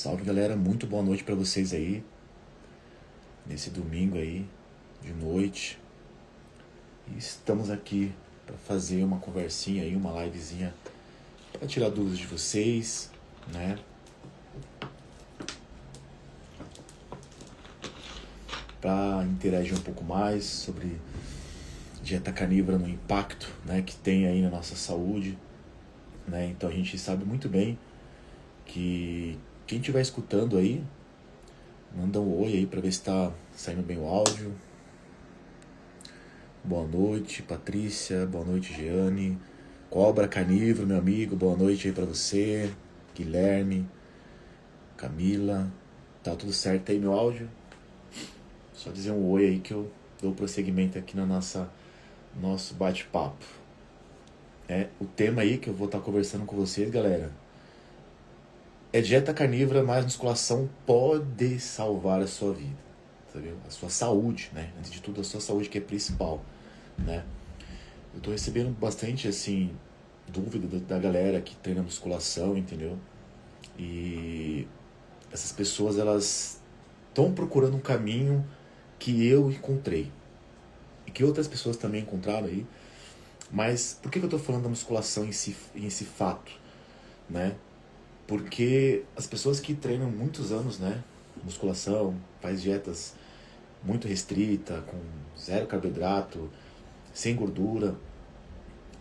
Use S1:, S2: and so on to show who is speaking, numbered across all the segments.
S1: Salve, galera, muito boa noite pra vocês aí, nesse domingo aí, de noite. E estamos aqui pra fazer uma conversinha aí, uma livezinha, pra tirar dúvidas de vocês, né? Pra interagir um pouco mais sobre dieta carnívora no impacto, né, que tem aí na nossa saúde, né? Então a gente sabe muito bem que quem estiver escutando aí, manda um oi aí pra ver se tá saindo bem o áudio. Boa noite, Patrícia. Boa noite, Jeane. Cobra Carnívoro, meu amigo. Boa noite aí pra você. Guilherme. Camila. Tá tudo certo aí, meu áudio? Só dizer um oi aí que eu dou prosseguimento aqui na nosso bate-papo. O tema aí que eu vou estar conversando com vocês, galera, é dieta carnívora mais musculação pode salvar a sua vida, sabe? A sua saúde, né? Antes de tudo, a sua saúde que é principal, né? Eu tô recebendo bastante, assim, dúvida da galera que treina musculação, entendeu? E essas pessoas, elas estão procurando um caminho que eu encontrei. E que outras pessoas também encontraram aí. Mas por que eu tô falando da musculação em si fato, né? Porque as pessoas que treinam muitos anos, né? Musculação, faz dietas muito restrita, com zero carboidrato, sem gordura.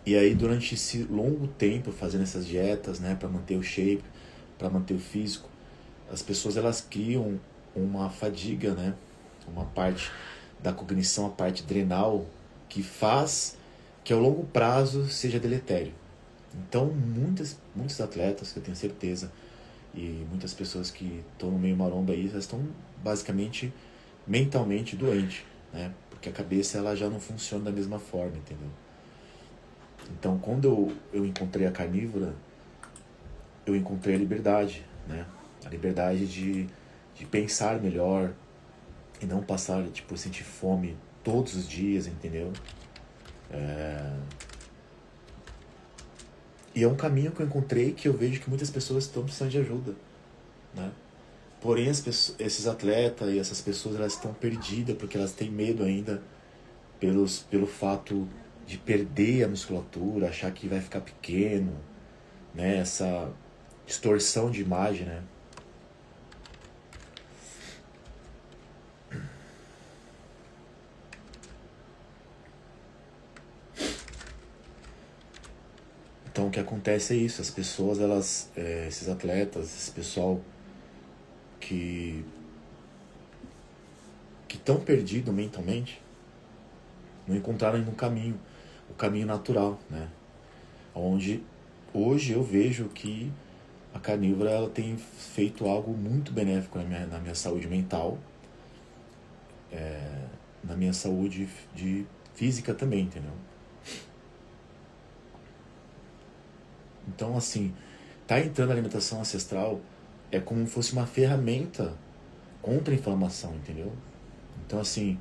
S1: E aí durante esse longo tempo fazendo essas dietas, né, para manter o shape, para manter o físico, as pessoas elas criam uma fadiga, né, uma parte da cognição, a parte adrenal, que faz que ao longo prazo seja deletério. Então muitos atletas, que eu tenho certeza, e muitas pessoas que estão no meio maromba aí, elas estão basicamente mentalmente doentes, né, porque a cabeça ela já não funciona da mesma forma, entendeu? Então, quando eu encontrei a carnívora, eu encontrei a liberdade, né? A liberdade de pensar melhor e não passar, tipo, sentir fome todos os dias, entendeu? E é um caminho que eu encontrei que eu vejo que muitas pessoas estão precisando de ajuda, né? Porém, esses atletas e essas pessoas, elas estão perdidas porque elas têm medo ainda pelo fato de perder a musculatura, achar que vai ficar pequeno, né? Essa distorção de imagem, né? Então o que acontece é isso, as pessoas, elas, esses atletas, esse pessoal que estão perdido mentalmente, não encontraram ainda o caminho natural, né? Onde hoje eu vejo que a carnívora ela tem feito algo muito benéfico na minha saúde mental, na minha saúde de física também, entendeu? Então, assim, tá entrando a alimentação ancestral é como se fosse uma ferramenta contra a inflamação, entendeu? Então, assim,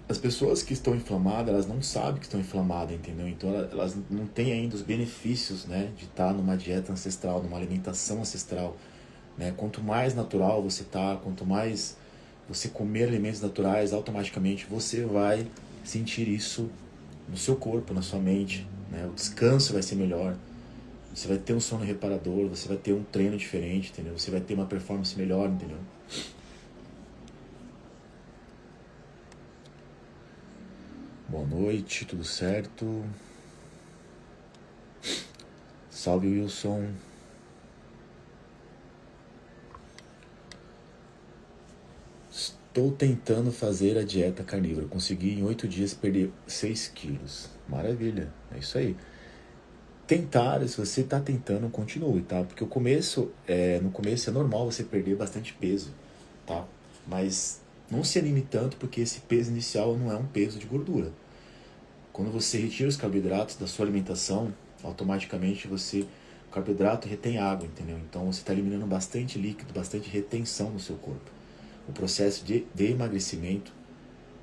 S1: as pessoas que estão inflamadas, elas não sabem que estão inflamadas, entendeu? Então, elas não têm ainda os benefícios, né, de estar numa dieta ancestral, numa alimentação ancestral, né? Quanto mais natural você tá, quanto mais você comer alimentos naturais, automaticamente você vai sentir isso no seu corpo, na sua mente, né? O descanso vai ser melhor, você vai ter um sono reparador, você vai ter um treino diferente, entendeu? Você vai ter uma performance melhor, entendeu? Boa noite, tudo certo? Salve, Wilson. Estou tentando fazer a dieta carnívora. Consegui em 8 dias perder 6 quilos. Maravilha, é isso aí. Tentar, se você está tentando, continue, tá? Porque no começo é normal você perder bastante peso, tá? Mas não se anime tanto, porque esse peso inicial não é um peso de gordura. Quando você retira os carboidratos da sua alimentação, automaticamente o carboidrato retém água, entendeu? Então você está eliminando bastante líquido, bastante retenção no seu corpo. O processo de emagrecimento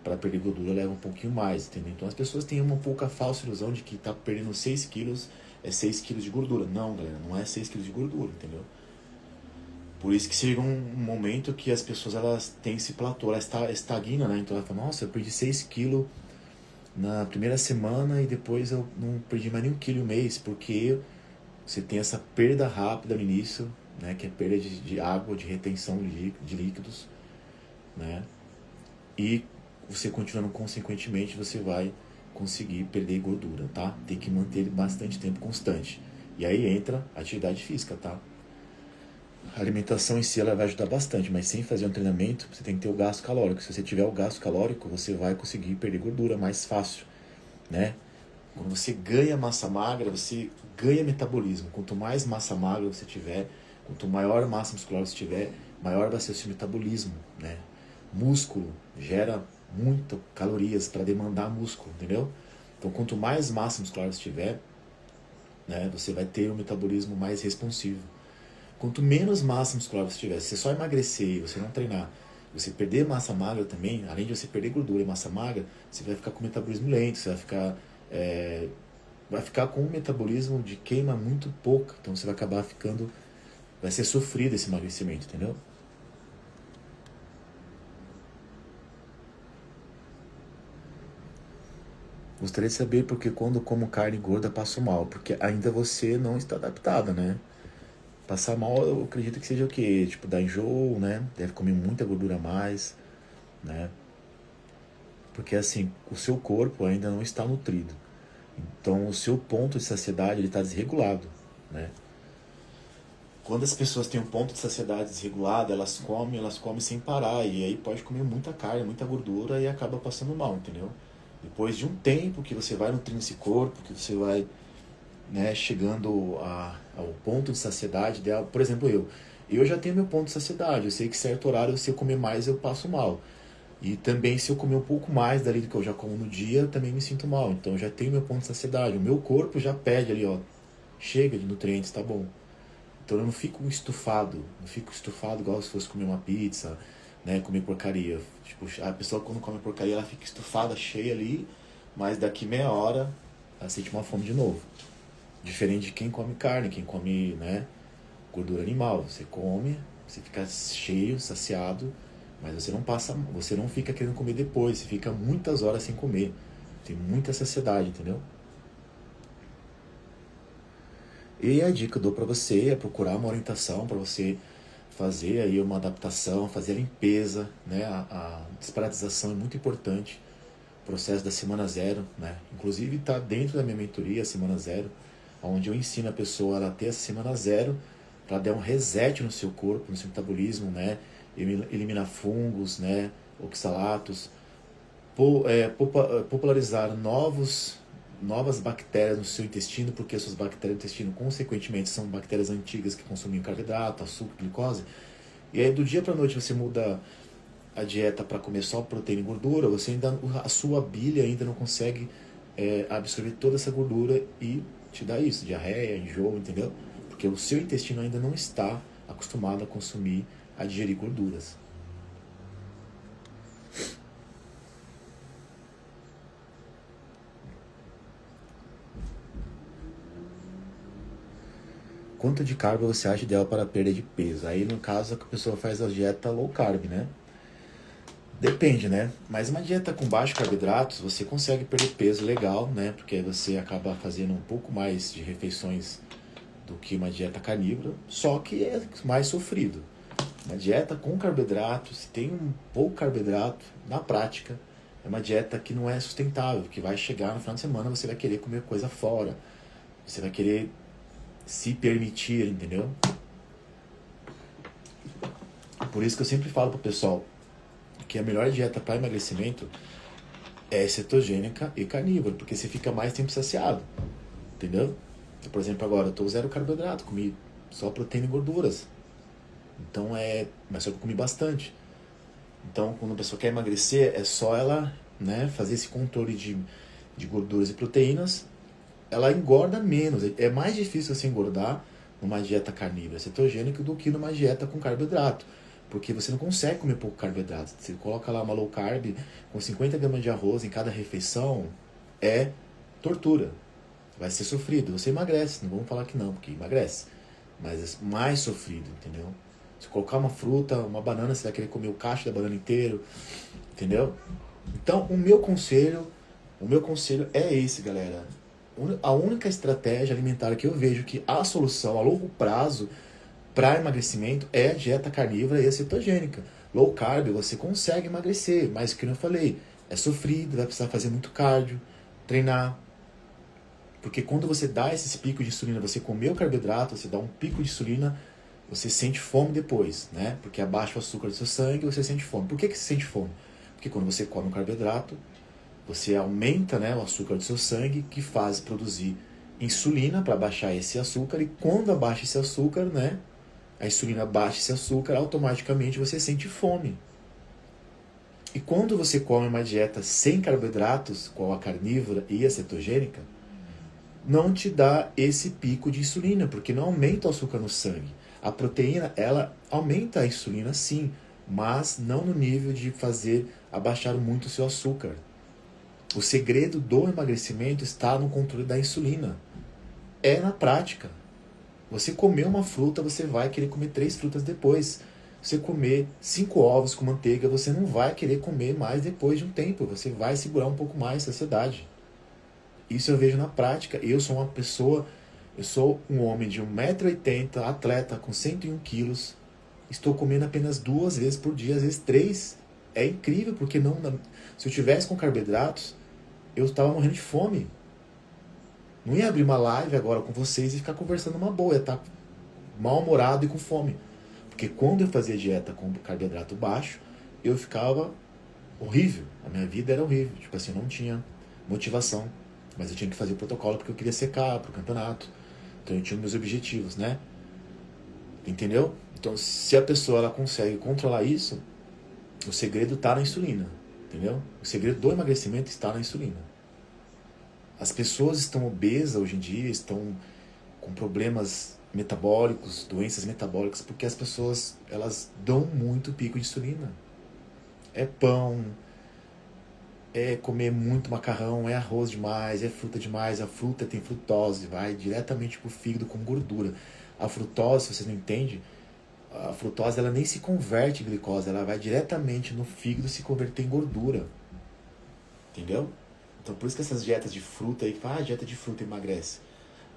S1: para perder gordura leva um pouquinho mais, entendeu? Então as pessoas têm uma pouca falsa ilusão de que tá perdendo 6 quilos, é 6 quilos de gordura. Não, galera, não é 6 quilos de gordura, entendeu? Por isso que chega um momento que as pessoas elas têm esse platô, ela estagna, né? Então ela fala, nossa, eu perdi 6 quilos na primeira semana e depois eu não perdi mais nem 1 quilo no mês, porque você tem essa perda rápida no início, né? Que é perda de água, de retenção de líquidos, né? E você continuando consequentemente, você vai conseguir perder gordura, tá? Tem que manter ele bastante tempo constante. E aí entra a atividade física, tá? A alimentação em si ela vai ajudar bastante, mas sem fazer um treinamento, você tem que ter o gasto calórico. Se você tiver o gasto calórico, você vai conseguir perder gordura mais fácil, né? Quando você ganha massa magra, você ganha metabolismo. Quanto mais massa magra você tiver, quanto maior massa muscular você tiver, maior vai ser o seu metabolismo, né? Músculo gera muitas calorias para demandar músculo, entendeu? Então, quanto mais massa muscular você tiver, né, você vai ter um metabolismo mais responsivo. Quanto menos massa muscular você tiver, se você só emagrecer e você não treinar, você perder massa magra também, além de você perder gordura e massa magra, você vai ficar com metabolismo lento, você vai ficar com um metabolismo de queima muito pouca, então você vai acabar ficando, vai ser sofrido esse emagrecimento, entendeu? Gostaria de saber porque quando como carne gorda passo mal, porque ainda você não está adaptada, né? Passar mal eu acredito que seja o quê? Tipo, dar enjoo, né? Deve comer muita gordura a mais, né? Porque assim, o seu corpo ainda não está nutrido. Então o seu ponto de saciedade ele está desregulado, né? Quando as pessoas têm um ponto de saciedade desregulado, elas comem sem parar. E aí pode comer muita carne, muita gordura e acaba passando mal, entendeu? Depois de um tempo que você vai nutrindo esse corpo, que você vai, né, chegando ao ponto de saciedade ideal. Por exemplo, eu já tenho meu ponto de saciedade. Eu sei que certo horário, se eu comer mais, eu passo mal. E também, se eu comer um pouco mais dali do que eu já como no dia, eu também me sinto mal. Então, eu já tenho meu ponto de saciedade. O meu corpo já pede ali, ó, chega de nutrientes, tá bom. Então, eu não fico estufado. Não fico estufado igual se fosse comer uma pizza, né, comer porcaria. Tipo, a pessoa quando come porcaria, ela fica estufada, cheia ali, mas daqui meia hora, ela sente uma fome de novo. Diferente de quem come carne, quem come, né, gordura animal. Você come, você fica cheio, saciado, mas você não fica querendo comer depois, você fica muitas horas sem comer. Tem muita saciedade, entendeu? E a dica que eu dou pra você é procurar uma orientação para você fazer aí uma adaptação, fazer a limpeza, né? A desparatização é muito importante. O processo da semana zero, né? Inclusive está dentro da minha mentoria, a semana zero, onde eu ensino a pessoa a ter essa semana zero para dar um reset no seu corpo, no seu metabolismo, né? Eliminar fungos, né? Oxalatos, popularizar novas bactérias no seu intestino, porque suas bactérias do intestino, consequentemente, são bactérias antigas que consomem carboidrato, açúcar, glicose. E aí, do dia para noite, você muda a dieta para comer só proteína e gordura, você ainda, a sua bile ainda não consegue absorver toda essa gordura e te dá isso, diarreia, enjoo, entendeu? Porque o seu intestino ainda não está acostumado a consumir, a digerir gorduras. Quanto de carbo você acha ideal para a perda de peso? Aí, no caso, a pessoa faz a dieta low carb, né? Depende, né? Mas uma dieta com baixo carboidratos, você consegue perder peso legal, né? Porque aí você acaba fazendo um pouco mais de refeições do que uma dieta carnívora, só que é mais sofrido. Uma dieta com carboidrato, se tem um pouco carboidrato, na prática, é uma dieta que não é sustentável, que vai chegar no final de semana, você vai querer comer coisa fora, você vai querer se permitir, entendeu? Por isso que eu sempre falo pro pessoal que a melhor dieta para emagrecimento é cetogênica e carnívora, porque você fica mais tempo saciado, entendeu? Por exemplo, agora eu tô zero carboidrato, comi só proteína e gorduras. Então mas só que eu comi bastante. Então, quando a pessoa quer emagrecer, é só ela, né, fazer esse controle de gorduras e proteínas, ela engorda menos. É mais difícil você engordar numa dieta carnívora cetogênica do que numa dieta com carboidrato. Porque você não consegue comer pouco carboidrato. Você coloca lá uma low carb com 50 gramas de arroz em cada refeição, é tortura. Vai ser sofrido. Você emagrece, não vamos falar que não, porque emagrece. Mas é mais sofrido, entendeu? Se colocar uma fruta, uma banana, você vai querer comer o cacho da banana inteiro, entendeu? Então, o meu conselho é esse, galera. A única estratégia alimentar que eu vejo que a solução a longo prazo para emagrecimento é a dieta carnívora e a cetogênica. Low carb você consegue emagrecer, mas como eu falei, é sofrido, vai precisar fazer muito cardio, treinar. Porque quando você dá esse pico de insulina, você comeu carboidrato, você dá um pico de insulina, você sente fome depois, né? Porque abaixa o açúcar do seu sangue, você sente fome. Por que você sente fome? Porque quando você come um carboidrato, você aumenta, né, o açúcar do seu sangue, que faz produzir insulina para baixar esse açúcar, e quando abaixa esse açúcar, né, a insulina baixa esse açúcar, automaticamente você sente fome. E quando você come uma dieta sem carboidratos, qual a carnívora e a cetogênica, não te dá esse pico de insulina, porque não aumenta o açúcar no sangue. A proteína, ela aumenta a insulina sim, mas não no nível de fazer abaixar muito o seu açúcar. O segredo do emagrecimento está no controle da insulina. É na prática. Você comer uma fruta, você vai querer comer 3 frutas depois. Você comer 5 ovos com manteiga, você não vai querer comer mais depois de um tempo. Você vai segurar um pouco mais a saciedade. Isso eu vejo na prática. Eu sou um homem de 1,80 m, atleta com 101 quilos. Estou comendo apenas 2 vezes por dia, às vezes 3. É incrível, porque não, se eu tivesse com carboidratos, eu estava morrendo de fome. Não ia abrir uma live agora com vocês e ficar conversando uma boa, ia estar mal-humorado e com fome. Porque quando eu fazia dieta com carboidrato baixo, eu ficava horrível. A minha vida era horrível. Tipo assim, eu não tinha motivação. Mas eu tinha que fazer o protocolo porque eu queria secar pro campeonato. Então eu tinha meus objetivos, né? Entendeu? Então se a pessoa ela consegue controlar isso, o segredo está na insulina. Entendeu? O segredo do emagrecimento está na insulina. As pessoas estão obesas hoje em dia, estão com problemas metabólicos, doenças metabólicas, porque as pessoas elas dão muito pico de insulina. É pão, é comer muito macarrão, é arroz demais, é fruta demais. A fruta tem frutose, vai diretamente pro fígado com gordura. A frutose, se vocês não entendem, a frutose ela nem se converte em glicose, ela vai diretamente no fígado se converter em gordura. Entendeu? Então por isso que essas dietas de fruta aí, dieta de fruta emagrece.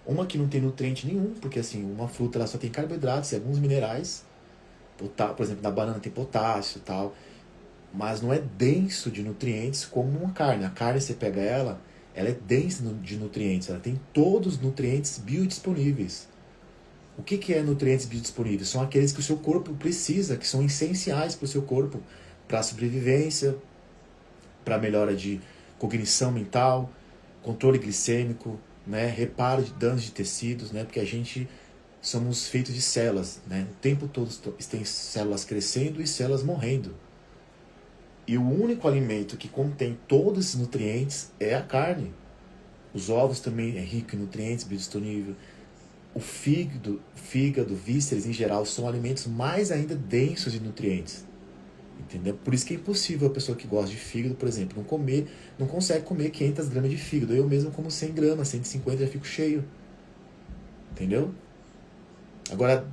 S1: Uma que não tem nutriente nenhum, porque assim, uma fruta ela só tem carboidratos e alguns minerais. Por exemplo, na banana tem potássio e tal. Mas não é denso de nutrientes como uma carne. A carne, você pega ela é densa de nutrientes. Ela tem todos os nutrientes biodisponíveis. O que é nutrientes biodisponíveis? São aqueles que o seu corpo precisa, que são essenciais para o seu corpo, para a sobrevivência, para a melhora de cognição mental, controle glicêmico, né? Reparo de danos de tecidos, né? Porque a gente somos feitos de células, né? O tempo todo tem células crescendo e células morrendo. E o único alimento que contém todos esses nutrientes é a carne. Os ovos também é rico em nutrientes biodisponíveis. O fígado, vísceras em geral são alimentos mais ainda densos de nutrientes. Entendeu? Por isso que é impossível a pessoa que gosta de fígado, por exemplo, não consegue comer 500 gramas de fígado. Eu mesmo como 100 gramas, 150 já fico cheio. Entendeu? Agora,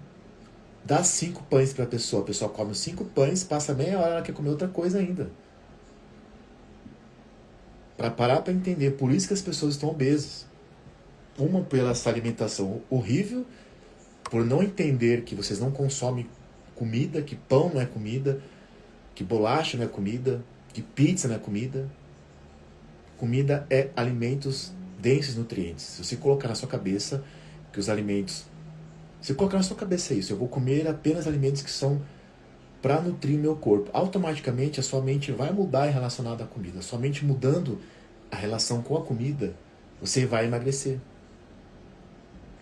S1: dá 5 pães para a pessoa come 5 pães, passa meia hora, ela quer comer outra coisa ainda. Para parar para entender, por isso que as pessoas estão obesas. Uma pela essa alimentação horrível, por não entender que vocês não consomem comida, que pão não é comida, que bolacha não é comida, que pizza não é comida. Comida é alimentos densos em nutrientes. Se você colocar na sua cabeça que os alimentos... Se colocar na sua cabeça isso, eu vou comer apenas alimentos que são para nutrir meu corpo. Automaticamente a sua mente vai mudar em relação à comida. A sua mente mudando a relação com a comida, você vai emagrecer.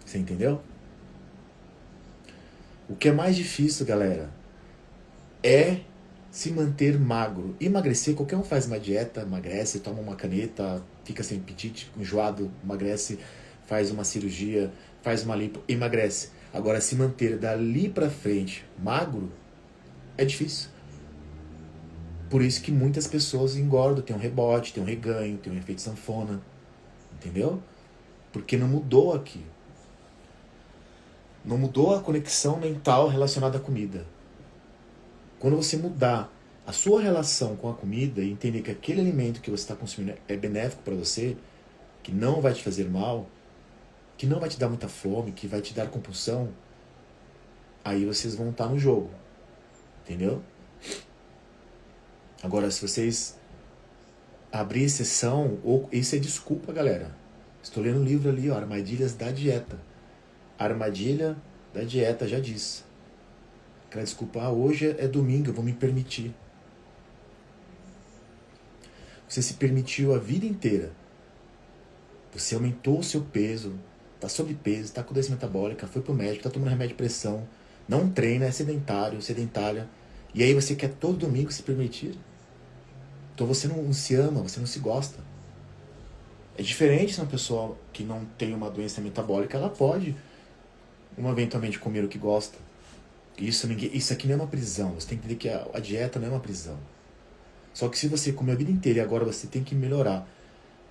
S1: Você entendeu? O que é mais difícil, galera, é se manter magro. Emagrecer, qualquer um faz uma dieta, emagrece, toma uma caneta, fica sem apetite, enjoado, emagrece, faz uma cirurgia, faz uma lipo, emagrece. Agora, se manter dali pra frente magro, é difícil. Por isso que muitas pessoas engordam, tem um rebote, tem um reganho, tem um efeito sanfona. Entendeu? Porque não mudou aqui. Não mudou a conexão mental relacionada à comida. Quando você mudar a sua relação com a comida e entender que aquele alimento que você está consumindo é benéfico para você, que não vai te fazer mal, que não vai te dar muita fome, que vai te dar compulsão, aí vocês vão estar no jogo. Entendeu? Agora, se vocês abrir exceção, ou isso é desculpa, galera. Estou lendo um livro ali, ó, Armadilhas da Dieta. A armadilha da dieta já diz. Aquela desculpa, hoje é domingo, eu vou me permitir. Você se permitiu a vida inteira. Você aumentou o seu peso, tá sobrepeso, está com doença metabólica, foi pro médico, tá tomando remédio de pressão, não treina, é sedentária. E aí você quer todo domingo se permitir. Então você não se ama, você não se gosta. É diferente se uma pessoa que não tem uma doença metabólica, ela pode eventualmente comer o que gosta. Isso aqui não é uma prisão. Você tem que entender que a dieta não é uma prisão. Só que se você comer a vida inteira e agora você tem que melhorar.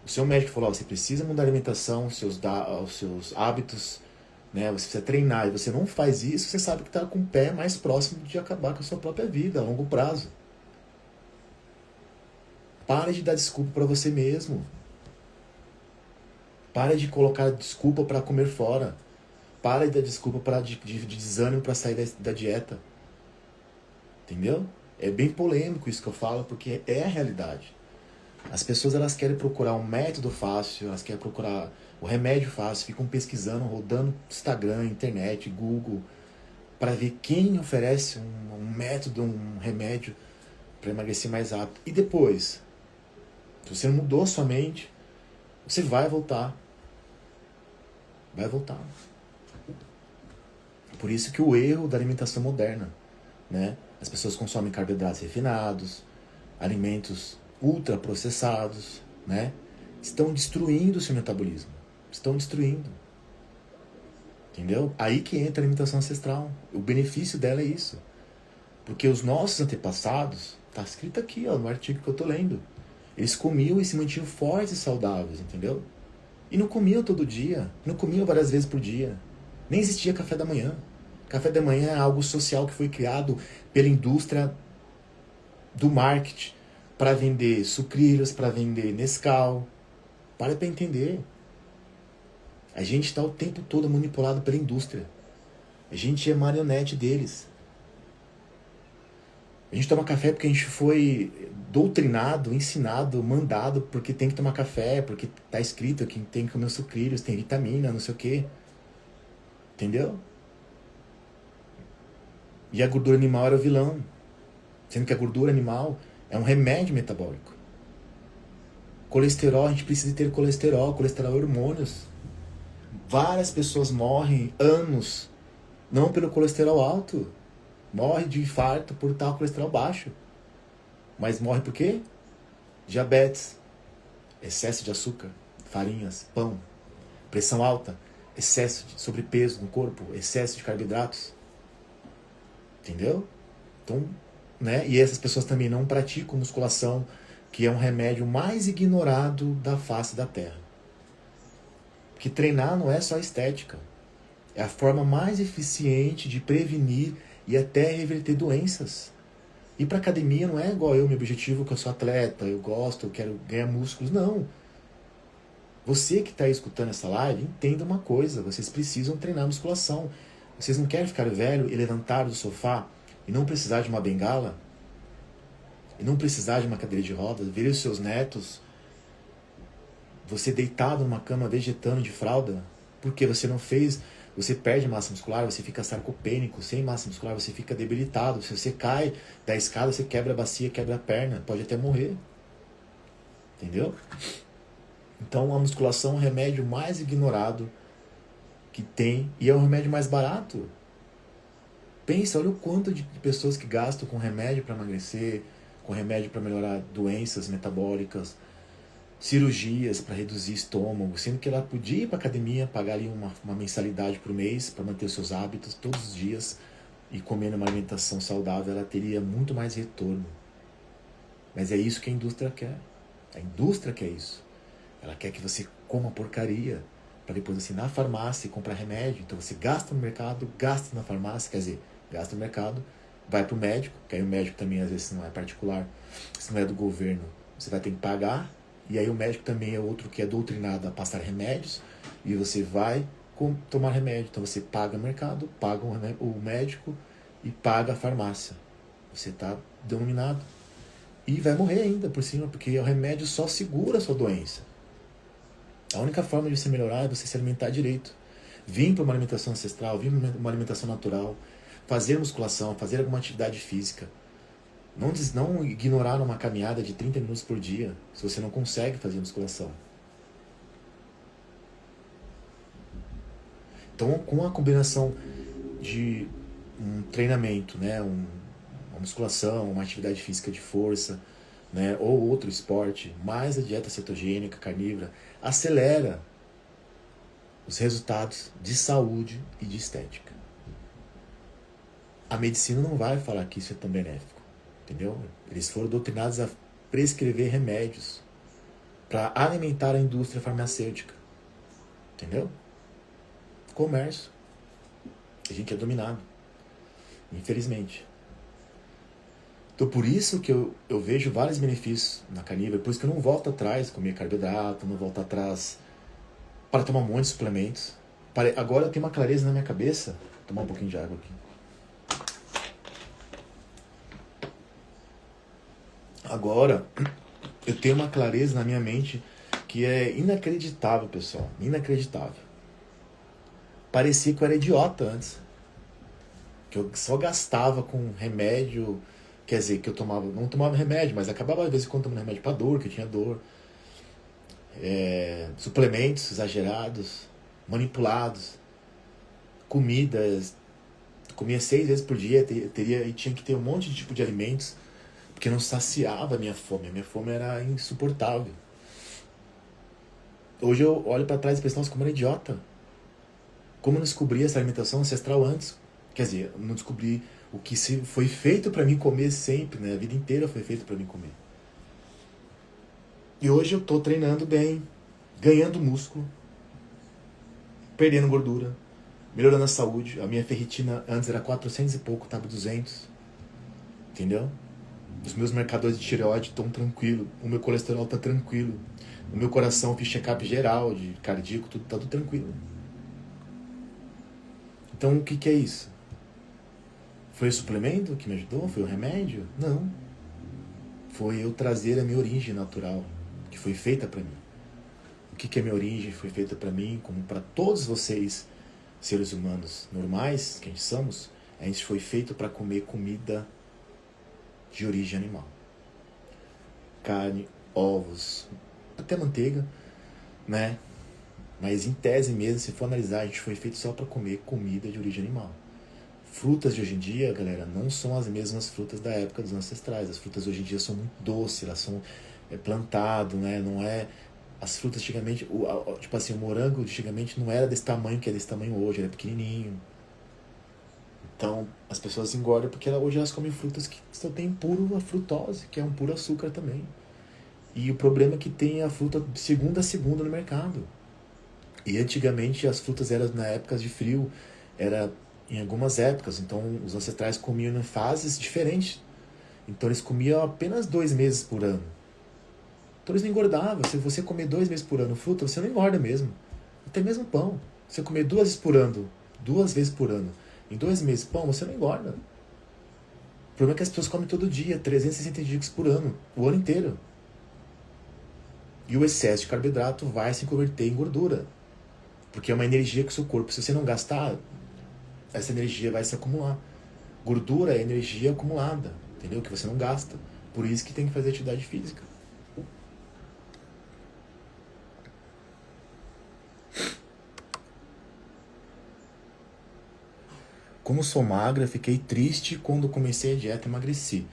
S1: O seu médico falou, você precisa mudar a alimentação, os seus hábitos, né? Você precisa treinar e você não faz isso, você sabe que está com o pé mais próximo de acabar com a sua própria vida a longo prazo. Pare de dar desculpa para você mesmo. Pare de colocar desculpa para comer fora. Pare de dar desculpa de desânimo para sair da dieta. Entendeu? É bem polêmico isso que eu falo, porque é a realidade. As pessoas elas querem procurar um método fácil, elas querem procurar o remédio fácil, ficam pesquisando, rodando Instagram, internet, Google, para ver quem oferece um método, um remédio para emagrecer mais rápido. E depois, se você não mudou a sua mente, você vai voltar. Vai voltar. Por isso que o erro da alimentação moderna, né? As pessoas consomem carboidratos refinados, alimentos ultraprocessados, né? Estão destruindo o seu metabolismo. Estão destruindo. Entendeu? Aí que entra a alimentação ancestral. O benefício dela é isso. Porque os nossos antepassados, tá escrito aqui, ó, no artigo que eu tô lendo, eles comiam e se mantinham fortes e saudáveis, entendeu? E não comiam todo dia, não comiam várias vezes por dia. Nem existia café da manhã. Café da manhã é algo social que foi criado pela indústria do marketing para vender sucrilhos, para vender Nescau. Para entender. A gente está o tempo todo manipulado pela indústria. A gente é marionete deles. A gente toma café porque a gente foi doutrinado, ensinado, mandado porque tem que tomar café, porque tá escrito que tem que comer sucrilhos, tem vitamina, não sei o quê. Entendeu? E a gordura animal era o vilão. Sendo que a gordura animal é um remédio metabólico. Colesterol, a gente precisa ter colesterol é hormônios. Várias pessoas morrem anos, não pelo colesterol alto. Morre de infarto por estar com colesterol baixo. Mas morre por quê? Diabetes, excesso de açúcar, farinhas, pão, pressão alta, excesso de sobrepeso no corpo, excesso de carboidratos. Entendeu? Então, né? E essas pessoas também não praticam musculação, que é um remédio mais ignorado da face da Terra. Porque treinar não é só estética. É a forma mais eficiente de prevenir e até reverter doenças. Ir para academia não é igual meu objetivo, que eu sou atleta, eu gosto, eu quero ganhar músculos. Não. Você que está escutando essa live, entenda uma coisa, vocês precisam treinar musculação. Vocês não querem ficar velho e levantar do sofá e não precisar de uma bengala? E não precisar de uma cadeira de rodas? Ver os seus netos, você deitado numa cama vegetando de fralda? Porque você não fez... Você perde massa muscular, você fica sarcopênico, sem massa muscular, você fica debilitado. Se você cai da escada, você quebra a bacia, quebra a perna, pode até morrer. Entendeu? Então a musculação é o remédio mais ignorado que tem e é o remédio mais barato. Pensa, olha o quanto de pessoas que gastam com remédio para emagrecer, com remédio para melhorar doenças metabólicas, cirurgias para reduzir estômago, sendo que ela podia ir para academia, pagar ali uma mensalidade por mês para manter os seus hábitos todos os dias e comer uma alimentação saudável, ela teria muito mais retorno. Mas é isso que a indústria quer. A indústria quer isso. Ela quer que você coma porcaria para depois assim, na farmácia comprar remédio. Então você gasta no mercado, gasta na farmácia, quer dizer, gasta no mercado vai pro médico, que aí o médico também às vezes não é particular, se não é do governo, você vai ter que pagar, e aí o médico também é outro que é doutrinado a passar remédios, e você vai tomar remédio, então você paga o mercado, paga o médico e paga a farmácia. Você está dominado. E vai morrer ainda por cima, porque o remédio só segura a sua doença. A única forma de você melhorar é você se alimentar direito. Vir para uma alimentação ancestral, vir para uma alimentação natural, fazer musculação, fazer alguma atividade física. Não ignorar uma caminhada de 30 minutos por dia, se você não consegue fazer musculação. Então, com a combinação de um treinamento, né, uma musculação, uma atividade física de força, né, ou outro esporte, mais a dieta cetogênica, carnívora, acelera os resultados de saúde e de estética. A medicina não vai falar que isso é tão benéfico, entendeu? Eles foram doutrinados a prescrever remédios para alimentar a indústria farmacêutica, entendeu? Comércio. A gente é dominado, infelizmente. Então por isso que eu vejo vários benefícios na carnívora, por isso que eu não volto atrás comer carboidrato, não volto atrás para tomar um monte de suplementos. Agora eu tenho uma clareza na minha cabeça. Vou tomar um pouquinho de água aqui. Agora eu tenho uma clareza na minha mente que é inacreditável, pessoal. Inacreditável. Parecia que eu era idiota antes. Que eu só gastava com remédio. Quer dizer, que eu não tomava remédio, mas acabava às vezes quando tomando remédio para dor, que eu tinha dor. Suplementos exagerados, manipulados, comidas. Comia 6 vezes por dia e tinha que ter um monte de tipo de alimentos, porque não saciava a minha fome. A minha fome era insuportável. Hoje eu olho para trás e penso, nossa, como eu era idiota. Como eu não descobri essa alimentação ancestral antes? Quer dizer, eu não descobri o que foi feito para mim comer sempre, né? A vida inteira foi feito para mim comer. E hoje eu tô treinando bem, ganhando músculo, perdendo gordura, melhorando a saúde. A minha ferritina antes era 400 e pouco, tava 200. Entendeu? Os meus marcadores de tireoide estão tranquilo, o meu colesterol tá tranquilo, o meu coração fiz check-up geral, de cardíaco, tudo tá tudo tranquilo. Então o que é isso? Foi o suplemento que me ajudou? Foi o remédio? Não. Foi eu trazer a minha origem natural, que foi feita para mim. O que é minha origem? Foi feita para mim, como para todos vocês, seres humanos normais, que a gente somos. A gente foi feito para comer comida de origem animal. Carne, ovos, até manteiga, né? Mas em tese mesmo, se for analisar, a gente foi feito só para comer comida de origem animal. Frutas de hoje em dia, galera, não são as mesmas frutas da época dos ancestrais. As frutas hoje em dia são muito doces, elas são plantado, né? Não é... As frutas antigamente, tipo assim, o morango antigamente não era desse tamanho que é desse tamanho hoje, era pequenininho. Então, as pessoas engordam porque hoje elas comem frutas que só tem puro frutose, que é um puro açúcar também. E o problema é que tem a fruta de segunda a segunda no mercado. E antigamente as frutas eram na épocas de frio, era em algumas épocas, então os ancestrais comiam em fases diferentes. Então eles comiam apenas 2 meses por ano. Então eles não engordavam. Se você comer 2 meses por ano fruta, você não engorda mesmo. Até mesmo pão. Se você comer 2 vezes por ano, em 2 meses pão, você não engorda. O problema é que as pessoas comem todo dia, 360 dias por ano, o ano inteiro. E o excesso de carboidrato vai se converter em gordura. Porque é uma energia que o seu corpo, se você não gastar, essa energia vai se acumular. Gordura é energia acumulada, entendeu? Que você não gasta. Por isso que tem que fazer atividade física. Como sou magra, fiquei triste quando comecei a dieta e emagreci.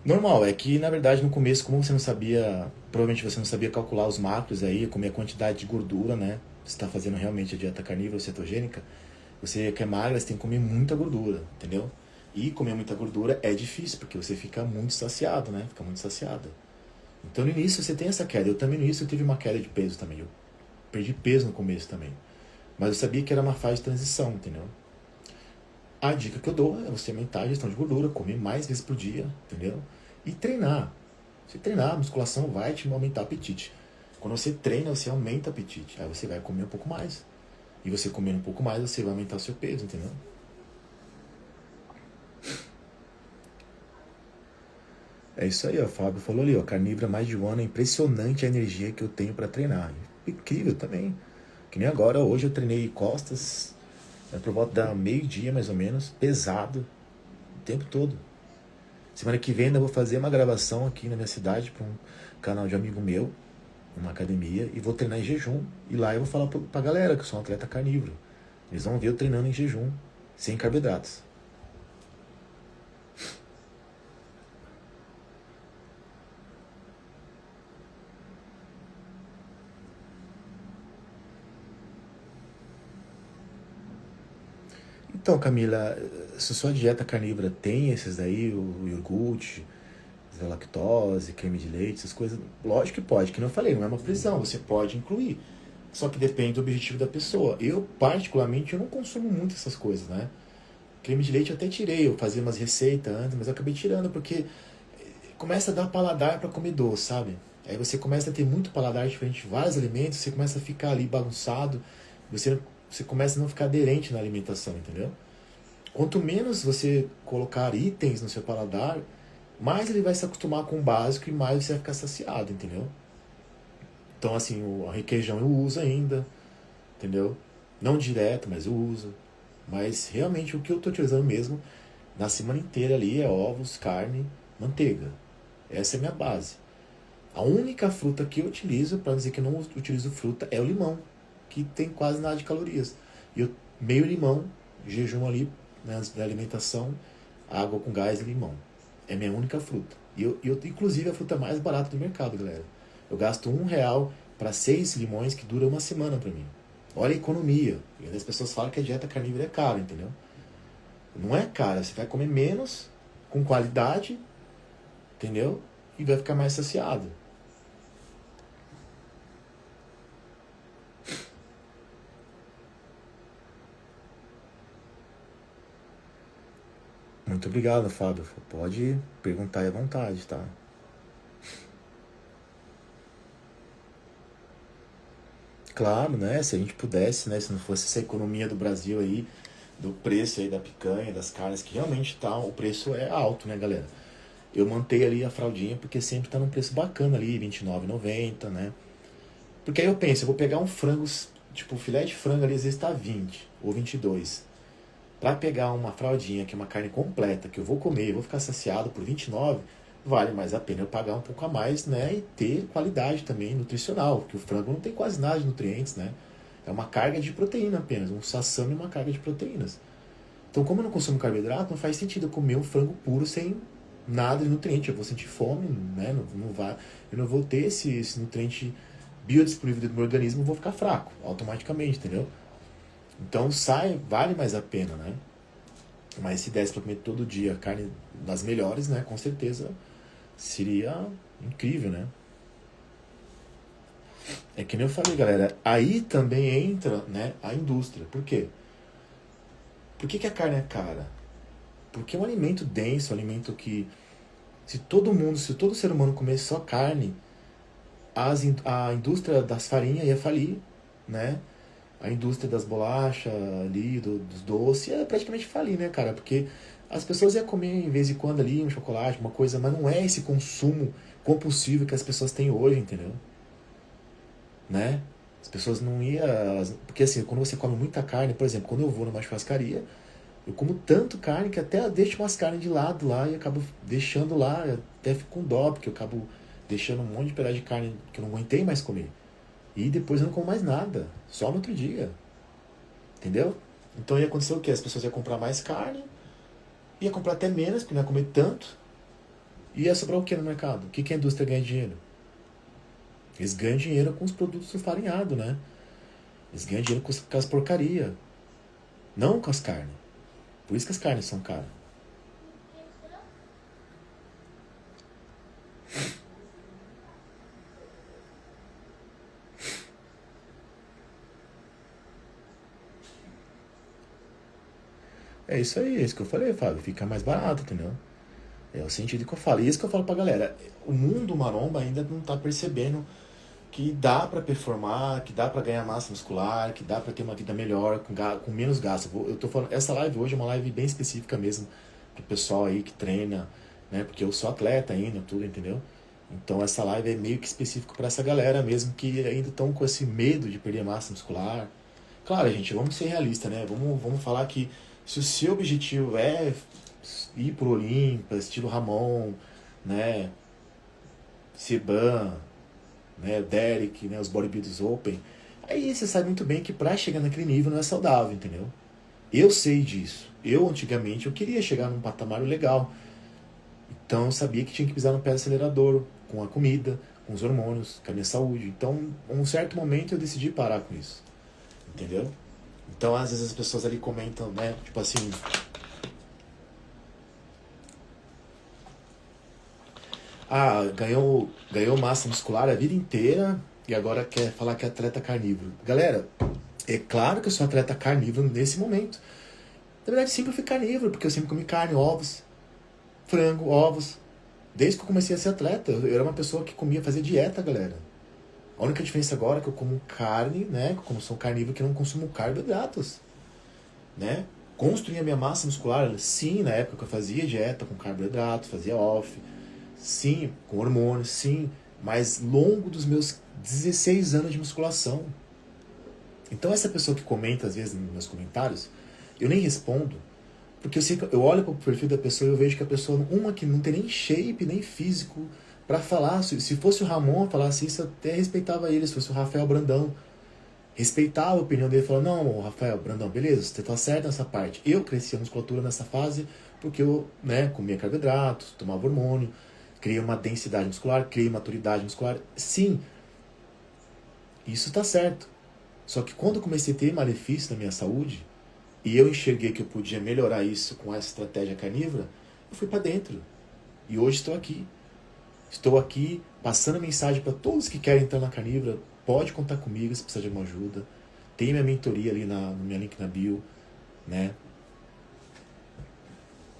S1: Normal, é que na verdade no começo, como você não sabia, provavelmente você não sabia calcular os macros aí, comer a quantidade de gordura, né? Você está fazendo realmente a dieta carnívora ou cetogênica, você que é magra, você tem que comer muita gordura, entendeu? E comer muita gordura é difícil, porque você fica muito saciado, né? Fica muito saciado. Então no início você tem essa queda. Eu também no início eu tive uma queda de peso também. Eu perdi peso no começo também. Mas eu sabia que era uma fase de transição, entendeu? A dica que eu dou é você aumentar a gestão de gordura, comer mais vezes por dia, entendeu? E treinar. Você treinar, a musculação vai te aumentar o apetite. Quando você treina, você aumenta o apetite. Aí você vai comer um pouco mais. E você comendo um pouco mais, você vai aumentar o seu peso, entendeu? É isso aí, ó. O Fábio falou ali, ó. Carnívora mais de um ano, é impressionante a energia que eu tenho pra treinar. Incrível também. Que nem agora, hoje eu treinei costas, por volta da meio-dia mais ou menos, pesado, o tempo todo. Semana que vem eu vou fazer uma gravação aqui na minha cidade para um canal de amigo meu, uma academia, e vou treinar em jejum. E lá eu vou falar pra galera que eu sou um atleta carnívoro. Eles vão ver eu treinando em jejum, sem carboidratos. Então, Camila, se sua dieta carnívora tem esses daí, o iogurte, a lactose, creme de leite, essas coisas, lógico que pode, que não eu falei, não é uma prisão, você pode incluir. Só que depende do objetivo da pessoa. Eu, particularmente, eu não consumo muito essas coisas, né? Creme de leite eu até tirei, eu fazia umas receitas antes, mas eu acabei tirando porque começa a dar paladar para comer doce, sabe? Aí você começa a ter muito paladar diferente de vários alimentos, você começa a ficar ali bagunçado, você começa a não ficar aderente na alimentação, entendeu? Quanto menos você colocar itens no seu paladar, mais ele vai se acostumar com o básico e mais você vai ficar saciado, entendeu? Então, assim, o requeijão eu uso ainda, entendeu? Não direto, mas eu uso. Mas realmente o que eu tô utilizando mesmo na semana inteira ali é ovos, carne, manteiga. Essa é a minha base. A única fruta que eu utilizo, para dizer que eu não utilizo fruta, é o limão, que tem quase nada de calorias. E eu, meio limão, jejum ali, né, antes da alimentação, água com gás e limão. É minha única fruta. Inclusive, a fruta mais barata do mercado, galera. Eu gasto R$ 1 para 6 limões que dura uma semana para mim. Olha a economia. E as pessoas falam que a dieta carnívora é cara, entendeu? Não é cara. Você vai comer menos, com qualidade, entendeu? E vai ficar mais saciado. Muito obrigado, Fábio. Pode perguntar aí à vontade, tá? Claro, né? Se a gente pudesse, né? Se não fosse essa economia do Brasil aí, do preço aí da picanha, das carnes, que realmente tá, o preço é alto, né, galera? Eu mantei ali a fraldinha porque sempre tá num preço bacana ali, R$ 29,90, né? Porque aí eu penso, eu vou pegar um frango, tipo, filé de frango ali, às vezes tá 20 ou 22. Pra pegar uma fraldinha, que é uma carne completa, que eu vou comer, eu vou ficar saciado por 29, vale mais a pena eu pagar um pouco a mais, né? E ter qualidade também nutricional, porque o frango não tem quase nada de nutrientes, né? É uma carga de proteína apenas, um sassami é uma carga de proteínas. Então, como eu não consumo carboidrato, não faz sentido eu comer um frango puro sem nada de nutriente. Eu vou sentir fome, né? Eu não vou ter esse nutriente biodisponível do meu organismo, eu vou ficar fraco automaticamente, entendeu? Então vale mais a pena, né? Mas se desse pra comer todo dia carne das melhores, né? Com certeza seria incrível, né? É que nem eu falei, galera. Aí também entra, né, a indústria. Por quê? Por que a carne é cara? Porque é um alimento denso, um alimento que, se todo ser humano comesse só carne, a indústria das farinhas ia falir, né? A indústria das bolachas ali, dos doces, ia praticamente falir, né, cara? Porque as pessoas iam comer de vez em quando ali um chocolate, uma coisa, mas não é esse consumo compulsivo que as pessoas têm hoje, entendeu? Né? As pessoas não iam. Porque assim, quando você come muita carne, por exemplo, quando eu vou numa churrascaria, eu como tanto carne que até eu deixo umas carnes de lado lá e acabo deixando lá, até fico com dó, porque eu acabo deixando um monte de pedaço de carne que eu não aguentei mais comer. E depois eu não como mais nada, só no outro dia. Entendeu? Então ia acontecer o quê? As pessoas iam comprar mais carne, ia comprar até menos, porque não ia comer tanto, e ia sobrar o que no mercado? O que a indústria ganha dinheiro? Eles ganham dinheiro com os produtos farinhados, né? Eles ganham dinheiro com as porcaria, não com as carnes. Por isso que as carnes são caras. É isso aí, é isso que eu falei, Fábio. Fica mais barato, entendeu? É o sentido que eu falo. E isso que eu falo pra galera. O mundo maromba ainda não tá percebendo que dá pra performar, que dá pra ganhar massa muscular, que dá pra ter uma vida melhor, com menos gasto. Eu tô falando, essa live hoje é uma live bem específica mesmo pro pessoal aí que treina, né? Porque eu sou atleta ainda, tudo, entendeu? Então essa live é meio que específico pra essa galera mesmo que ainda estão com esse medo de perder massa muscular. Claro, gente, vamos ser realistas, né? Vamos falar que se o seu objetivo é ir pro Olímpia, estilo Ramon, né? Seban, né? Derek, né? Os bodybuilders open. Aí você sabe muito bem que pra chegar naquele nível não é saudável, entendeu? Eu sei disso. Eu, antigamente, eu queria chegar num patamar legal. Então eu sabia que tinha que pisar no pé do acelerador, com a comida, com os hormônios, com a minha saúde. Então, em um certo momento eu decidi parar com isso. Entendeu? Então, às vezes as pessoas ali comentam, né? Tipo assim, ah, ganhou massa muscular a vida inteira e agora quer falar que é atleta carnívoro. Galera, é claro que eu sou atleta carnívoro nesse momento. Na verdade, sempre eu fui carnívoro, porque eu sempre comi carne, ovos, frango, ovos. Desde que eu comecei a ser atleta, eu era uma pessoa que comia, fazia dieta, galera. A única diferença agora é que eu como carne, né? Como sou carnívoro, que eu não consumo carboidratos, né? Construir a minha massa muscular, sim, na época que eu fazia dieta com carboidrato, fazia off, sim, com hormônios, sim, mas longo dos meus 16 anos de musculação. Então essa pessoa que comenta às vezes nos meus comentários, eu nem respondo, porque eu sei que eu olho para o perfil da pessoa e eu vejo que a pessoa, uma que não tem nem shape, nem físico para falar. Se fosse o Ramon falasse isso, eu até respeitava ele. Se fosse o Rafael Brandão, respeitava a opinião dele. Falava, não, Rafael Brandão, beleza, você tá certo nessa parte. Eu cresci a musculatura nessa fase porque eu, né, comia carboidratos, tomava hormônio, criei uma densidade muscular, criei maturidade muscular. Sim, isso tá certo. Só que quando eu comecei a ter malefício na minha saúde, e eu enxerguei que eu podia melhorar isso com essa estratégia carnívora, eu fui para dentro. E hoje estou aqui. Estou aqui passando mensagem para todos que querem entrar na carnívora. Pode contar comigo se precisar de alguma ajuda. Tem minha mentoria ali no meu link na bio, né?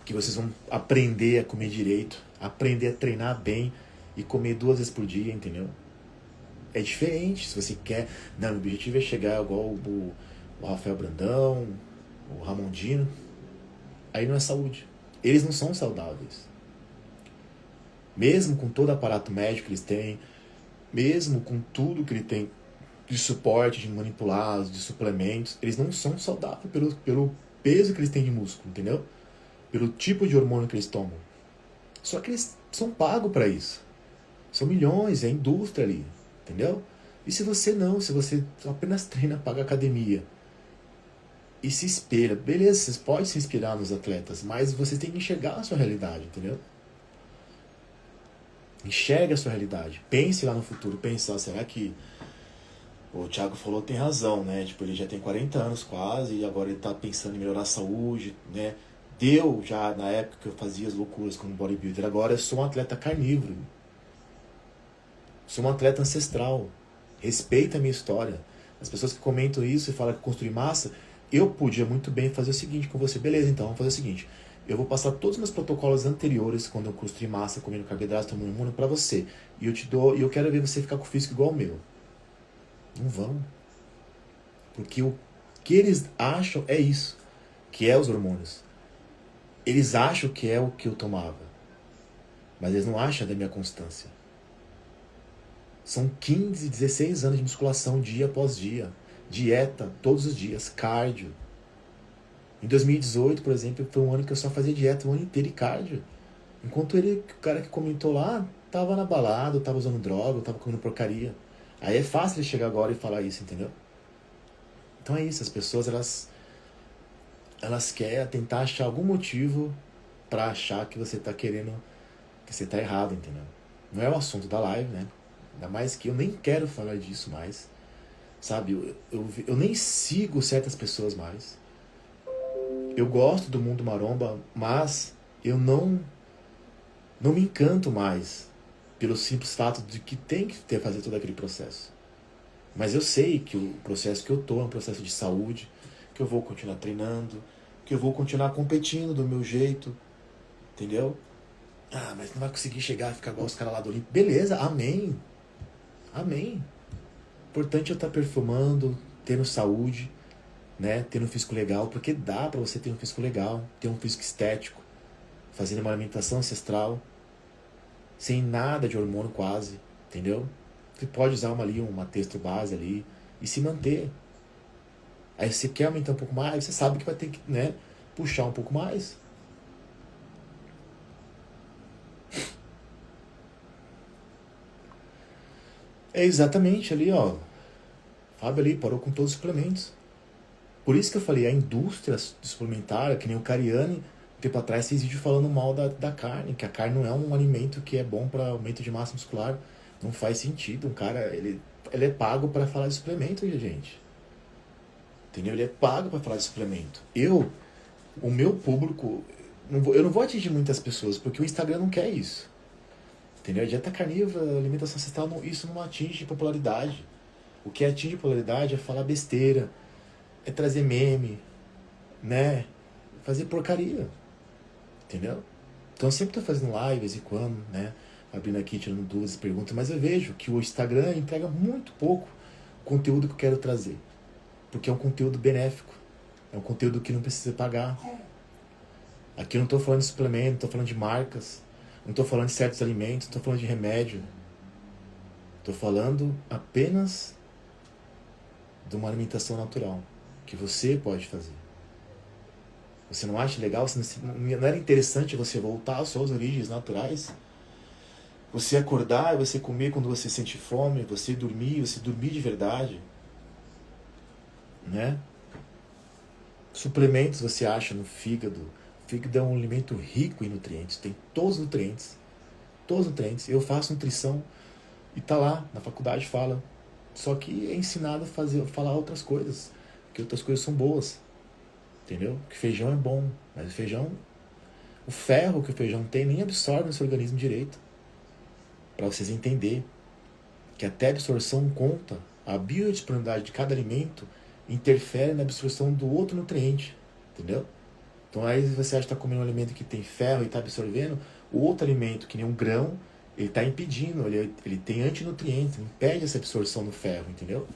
S1: Que vocês vão aprender a comer direito, aprender a treinar bem e comer 2 vezes por dia, entendeu? É diferente. Se você quer... Não, o objetivo é chegar igual o Rafael Brandão, o Ramondino. Aí não é saúde. Eles não são saudáveis. Mesmo com todo o aparato médico que eles têm, mesmo com tudo que ele tem de suporte, de manipulados, de suplementos, eles não são saudáveis pelo peso que eles têm de músculo, entendeu? Pelo tipo de hormônio que eles tomam. Só que eles são pagos para isso. São milhões, é indústria ali, entendeu? E se você não, se você apenas treina, paga academia e se espelha, beleza, vocês podem se inspirar nos atletas, mas você tem que enxergar a sua realidade, entendeu? Enxergue a sua realidade. Pense lá no futuro. Pense lá, será que o Thiago falou tem razão, né? Tipo, ele já tem 40 anos quase e agora ele tá pensando em melhorar a saúde, né? Deu já na época que eu fazia as loucuras como bodybuilder. Agora eu sou um atleta carnívoro. Sou um atleta ancestral. Respeita a minha história. As pessoas que comentam isso e falam que construir massa, eu podia muito bem fazer o seguinte com você. Beleza, então, vamos fazer o seguinte. Eu vou passar todos os meus protocolos anteriores, quando eu construí massa, comendo carboidratos, tomando hormônio, pra você. E eu te dou, e eu quero ver você ficar com o físico igual ao meu. Não vão. Porque o que eles acham é isso. Que é os hormônios. Eles acham que é o que eu tomava. Mas eles não acham da minha constância. São 15, 16 anos de musculação dia após dia. Dieta todos os dias. Cardio. Em 2018, por exemplo, foi um ano que eu só fazia dieta o ano inteiro e cardio. Enquanto ele, o cara que comentou lá, tava na balada, tava usando droga, tava comendo porcaria. Aí é fácil ele chegar agora e falar isso, entendeu? Então é isso, as pessoas, elas querem tentar achar algum motivo pra achar que você tá querendo, que você tá errado, entendeu? Não é o assunto da live, né? Ainda mais que eu nem quero falar disso mais, sabe? Eu nem sigo certas pessoas mais. Eu gosto do mundo maromba, mas eu não me encanto mais pelo simples fato de que tem que ter fazer todo aquele processo. Mas eu sei que o processo que eu tô é um processo de saúde, que eu vou continuar treinando, que eu vou continuar competindo do meu jeito, entendeu? Ah, mas não vai conseguir chegar a ficar igual os caras lá do Olimpo. Beleza, amém. Amém. Importante eu estar perfumando, tendo saúde, né? Tendo um físico legal, porque dá pra você ter um físico legal, ter um físico estético, fazendo uma alimentação ancestral, sem nada de hormônio quase, entendeu? Você pode usar uma texto base ali e se manter. Aí você quer aumentar um pouco mais, você sabe que vai ter que, né, puxar um pouco mais. É exatamente ali, ó. Fábio ali parou com todos os suplementos. Por isso que eu falei, a indústria suplementar, que nem o Cariani, um tempo atrás fez vídeo falando mal da carne, que a carne não é um alimento que é bom para aumento de massa muscular. Não faz sentido. Um cara, ele é pago para falar de suplemento, gente. Entendeu? Ele é pago para falar de suplemento. O meu público, eu não vou atingir muitas pessoas, porque o Instagram não quer isso. Entendeu? A dieta carnívora, alimentação ancestral, isso não atinge popularidade. O que atinge popularidade é falar besteira, é trazer meme, né? Fazer porcaria. Entendeu? Então eu sempre tô fazendo live, de vez em quando, né? Abrindo aqui, tirando dúvidas, perguntas, mas eu vejo que o Instagram entrega muito pouco conteúdo que eu quero trazer. Porque é um conteúdo benéfico. É um conteúdo que não precisa pagar. Aqui eu não tô falando de suplemento, não tô falando de marcas, não tô falando de certos alimentos, não tô falando de remédio. Tô falando apenas de uma alimentação natural, que você pode fazer. Você não acha legal? Não era interessante você voltar às suas origens naturais? Você acordar e você comer quando você sente fome, você dormir de verdade, né? Suplementos você acha no fígado. O fígado é um alimento rico em nutrientes, tem todos os nutrientes. Todos os nutrientes. Eu faço nutrição e tá lá, na faculdade fala. Só que é ensinado a falar outras coisas, que outras coisas são boas. Entendeu? Que feijão é bom, mas o ferro que o feijão tem nem absorve no seu organismo direito. Para vocês entenderem que até a absorção conta, a biodisponibilidade de cada alimento interfere na absorção do outro nutriente, entendeu? Então aí você acha que está comendo um alimento que tem ferro e está absorvendo, o outro alimento, que nem um grão, ele está impedindo, ele tem antinutrientes, impede essa absorção do ferro, entendeu?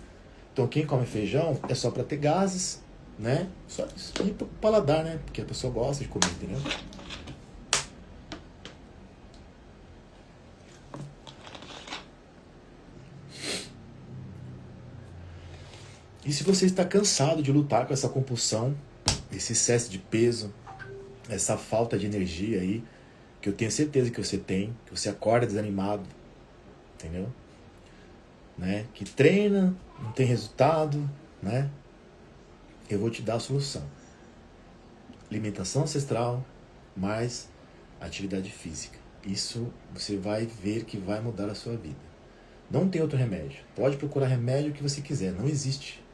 S1: Então quem come feijão é só para ter gases, né? Só isso. E pro paladar, né? Porque a pessoa gosta de comer, entendeu? E se você está cansado de lutar com essa compulsão, esse excesso de peso, essa falta de energia aí, que eu tenho certeza que você tem, que você acorda desanimado, entendeu? Né? Que treina, não tem resultado, né? Eu vou te dar a solução. Alimentação ancestral mais atividade física. Isso você vai ver que vai mudar a sua vida. Não tem outro remédio. Pode procurar remédio que você quiser, não existe.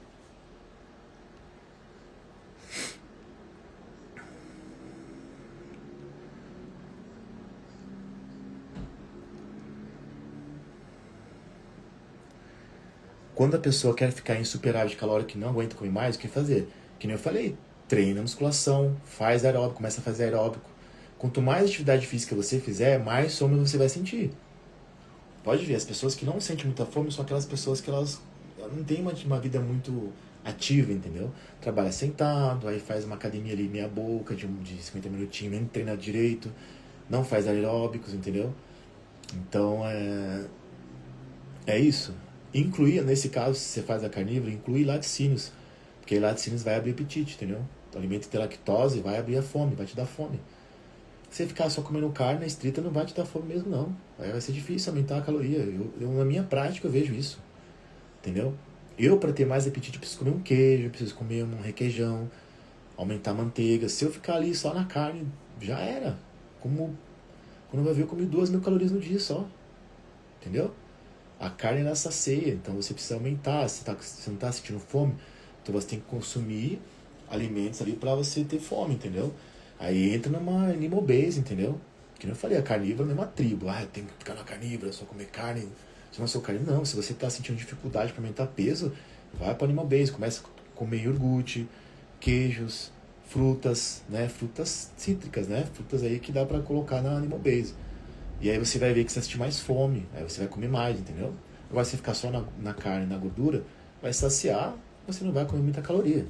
S1: Quando a pessoa quer ficar em superávit calórico que não aguenta comer mais, o que fazer? Que nem eu falei, treina musculação, faz aeróbico, começa a fazer aeróbico. Quanto mais atividade física você fizer, mais fome você vai sentir. Pode ver, as pessoas que não sentem muita fome são aquelas pessoas que elas não têm uma vida muito ativa, entendeu? Trabalha sentado, aí faz uma academia ali meia boca, de 50 minutinhos, nem treina direito, não faz aeróbicos, entendeu? Então, é isso. Incluir, nesse caso, se você faz a carnívora, inclui laticínios, porque laticínios vai abrir apetite, entendeu? O alimento tem lactose, vai abrir a fome, vai te dar fome. Se você ficar só comendo carne estrita, não vai te dar fome mesmo, não. Aí vai ser difícil aumentar a caloria. Na minha prática, eu vejo isso. Entendeu? Eu, para ter mais apetite, preciso comer um queijo, preciso comer um requeijão, aumentar a manteiga. Se eu ficar ali só na carne, já era. Quando vai ver, eu comi 2.000 calorias no dia só. Entendeu? A carne, ela sacia, então você precisa aumentar. Você não está sentindo fome, então você tem que consumir alimentos ali para você ter fome, entendeu? Aí entra numa animal base, entendeu? Que nem eu falei, a carnívora não é uma tribo. Eu tenho que ficar na carnívora, só comer carne. Se não sou carnívoro, não. Se você está sentindo dificuldade para aumentar peso, vai para animal base. Começa a comer iogurte, queijos, frutas, né? Frutas cítricas, né? Frutas aí que dá pra colocar na Animal Base. E aí você vai ver que você vai sentir mais fome, aí você vai comer mais, entendeu? Agora se você ficar só na carne, na gordura, vai saciar, você não vai comer muita caloria.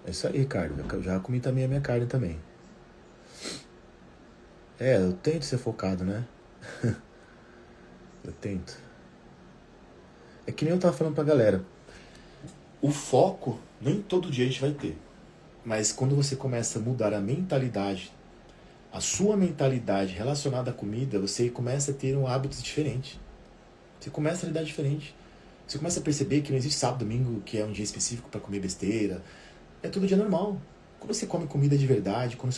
S1: É isso aí, Ricardo. Eu já comi também a minha carne também. Eu tento ser focado, né? Eu tento. É que nem eu tava falando pra galera. O foco, nem todo dia a gente vai ter. Mas quando você começa a mudar a mentalidade, a sua mentalidade relacionada à comida, você começa a ter um hábito diferente. Você começa a lidar diferente. Você começa a perceber que não existe sábado, domingo, que é um dia específico para comer besteira. É todo dia normal. Quando você come comida de verdade, quando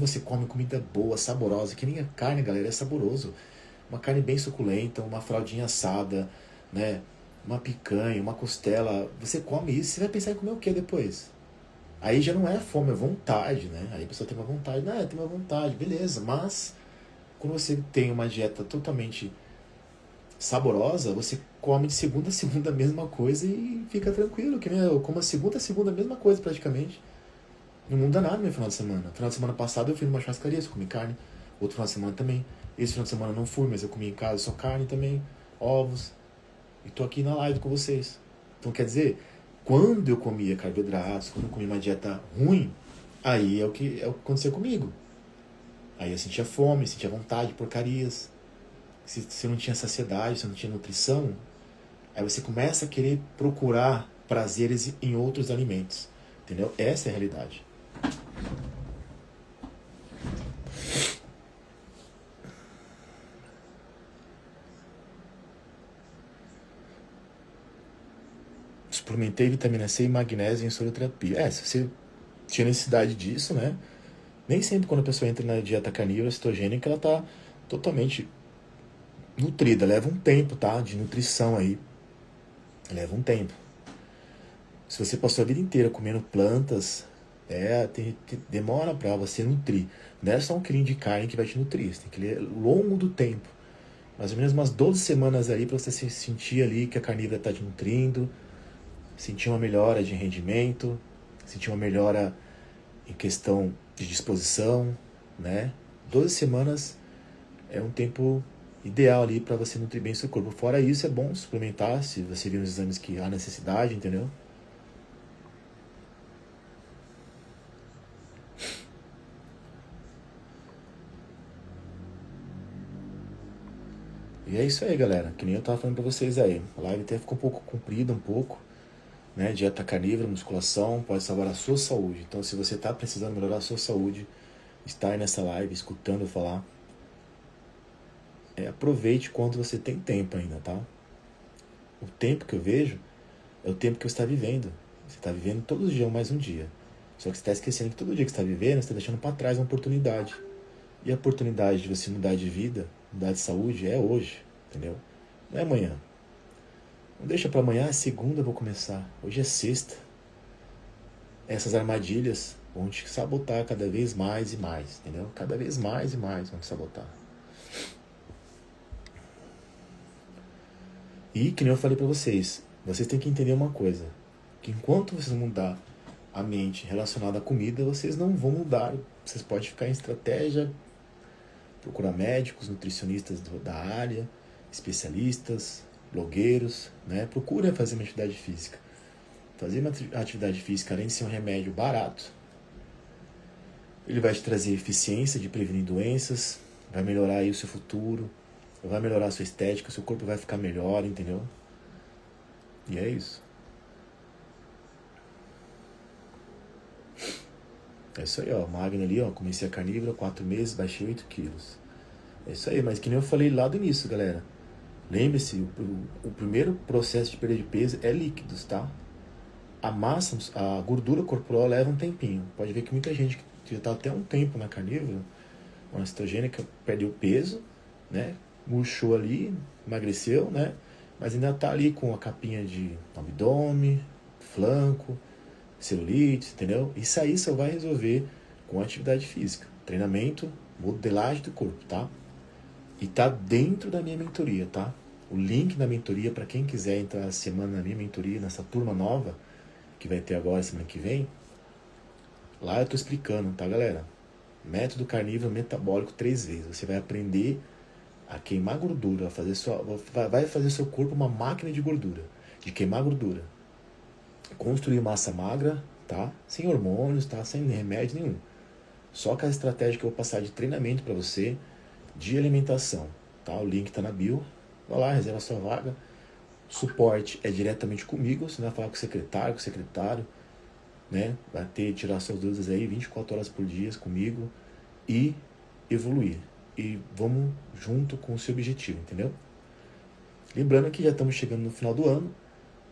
S1: você come comida boa, saborosa, que nem a carne, galera, é saboroso. Uma carne bem suculenta, uma fraldinha assada, né? Uma picanha, uma costela. Você come isso, você vai pensar em comer o que depois? Aí já não é fome, é vontade, né? Aí a pessoa tem uma vontade, tem uma vontade, beleza. Mas quando você tem uma dieta totalmente saborosa, você come de segunda a segunda a mesma coisa e fica tranquilo, que nem eu como a segunda a mesma coisa praticamente. Não muda nada no meu final de semana. No final de semana passado eu fui numa churrascaria, só comi carne. Outro final de semana também. Esse final de semana eu não fui, mas eu comi em casa só carne também, ovos. E tô aqui na live com vocês. Então quer dizer, quando eu comia carboidratos, quando eu comia uma dieta ruim, aí é o que aconteceu comigo. Aí eu sentia fome, sentia vontade, porcarias. Se você não tinha saciedade, se não tinha nutrição, aí você começa a querer procurar prazeres em outros alimentos. Entendeu? Essa é a realidade. Suplementei vitamina C e magnésio em soroterapia. Se você tinha necessidade disso, né? Nem sempre quando a pessoa entra na dieta carnívora cetogênica, ela tá totalmente nutrida. Leva um tempo, tá? De nutrição aí. Leva um tempo. Se você passou a vida inteira comendo plantas, demora pra você nutrir. Não é só um quilinho de carne que vai te nutrir. Você tem que ler ao longo do tempo. Mais ou menos umas 12 semanas aí pra você sentir ali que a carnívora tá te nutrindo, sentir uma melhora de rendimento, sentir uma melhora em questão de disposição, né? 12 semanas é um tempo ideal ali para você nutrir bem seu corpo. Fora isso, é bom suplementar, se você vir nos exames que há necessidade, entendeu? E é isso aí, galera. Que nem eu tava falando pra vocês aí. A live até ficou um pouco comprida, né? Dieta carnívora, musculação, pode salvar a sua saúde. Então, se você tá precisando melhorar a sua saúde, está aí nessa live, escutando eu falar, aproveite quando você tem tempo ainda, tá? O tempo que eu vejo é o tempo que você está vivendo. Você está vivendo todos os dias mais um dia. Só que você está esquecendo que todo dia que você está vivendo, você está deixando para trás uma oportunidade. E a oportunidade de você mudar de vida, mudar de saúde, é hoje, entendeu? Não é amanhã. Não deixa para amanhã, é segunda eu vou começar. Hoje é sexta. Essas armadilhas vão te sabotar cada vez mais e mais, entendeu? Cada vez mais e mais vão te sabotar. E, que nem eu falei pra vocês têm que entender uma coisa, que enquanto vocês não mudar a mente relacionada à comida, vocês não vão mudar. Vocês podem ficar em estratégia, procurar médicos, nutricionistas da área, especialistas, blogueiros, né? Procura fazer uma atividade física. Fazer uma atividade física, além de ser um remédio barato, ele vai te trazer eficiência de prevenir doenças, vai melhorar aí o seu futuro, vai melhorar a sua estética, o seu corpo vai ficar melhor, entendeu? E é isso. É isso aí, ó. Magno ali, ó. Comecei a carnívora, 4 meses, baixei 8 quilos. É isso aí, mas que nem eu falei lá do início, galera. Lembre-se, o primeiro processo de perda de peso é líquidos, tá? A massa, a gordura corporal leva um tempinho. Pode ver que muita gente que já tá até um tempo na carnívora, uma cetogênica, perdeu peso, né? Murchou ali, emagreceu, né? Mas ainda tá ali com a capinha de abdômen, flanco, celulite, entendeu? Isso aí só vai resolver com atividade física, treinamento, modelagem do corpo, tá? E tá dentro da minha mentoria, tá? O link da mentoria, para quem quiser entrar essa semana na minha mentoria, nessa turma nova, que vai ter agora semana que vem, lá eu tô explicando, tá, galera? Método carnívoro metabólico 3 vezes. Você vai aprender a queimar gordura, vai fazer seu corpo uma máquina de gordura, de queimar gordura. Construir massa magra, tá? Sem hormônios, tá? Sem remédio nenhum. Só com a estratégia que eu vou passar de treinamento para você, de alimentação, tá? O link tá na bio. Vai lá, reserva a sua vaga. Suporte é diretamente comigo, você vai falar com o secretário, né? Vai tirar suas dúvidas aí 24 horas por dia comigo e evoluir. E vamos junto com o seu objetivo, entendeu? Lembrando que já estamos chegando no final do ano,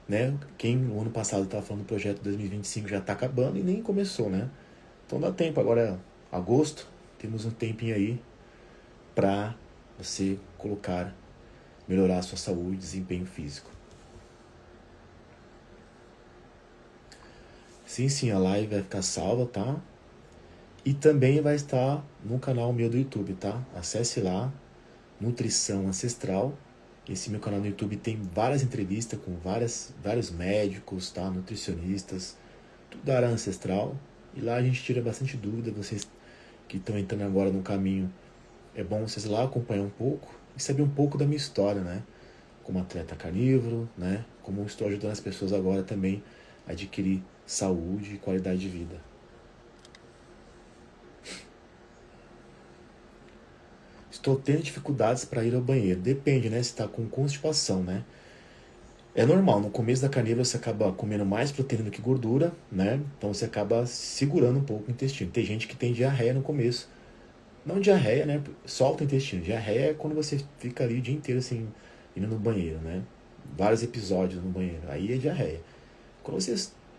S1: né? Quem no ano passado estava falando do projeto 2025 já está acabando e nem começou, né? Então dá tempo, agora é agosto, temos um tempinho aí para você melhorar a sua saúde e desempenho físico. Sim, a live vai ficar salva, tá? E também vai estar no canal meu do YouTube, tá? Acesse lá, Nutrição Ancestral. Esse meu canal no YouTube tem várias entrevistas com vários médicos, tá? Nutricionistas, tudo da área ancestral. E lá a gente tira bastante dúvida. Vocês que estão entrando agora no caminho, é bom vocês lá acompanhar um pouco e saber um pouco da minha história, né? Como atleta carnívoro, né? Como eu estou ajudando as pessoas agora também a adquirir saúde e qualidade de vida. Estou tendo dificuldades para ir ao banheiro. Depende, né? Se está com constipação, né? É normal, no começo da carnívora você acaba comendo mais proteína do que gordura, né? Então você acaba segurando um pouco o intestino. Tem gente que tem diarreia no começo. Não diarreia, né? Solta o intestino. Diarreia é quando você fica ali o dia inteiro assim, indo no banheiro, né? Vários episódios no banheiro. Aí é diarreia. Quando você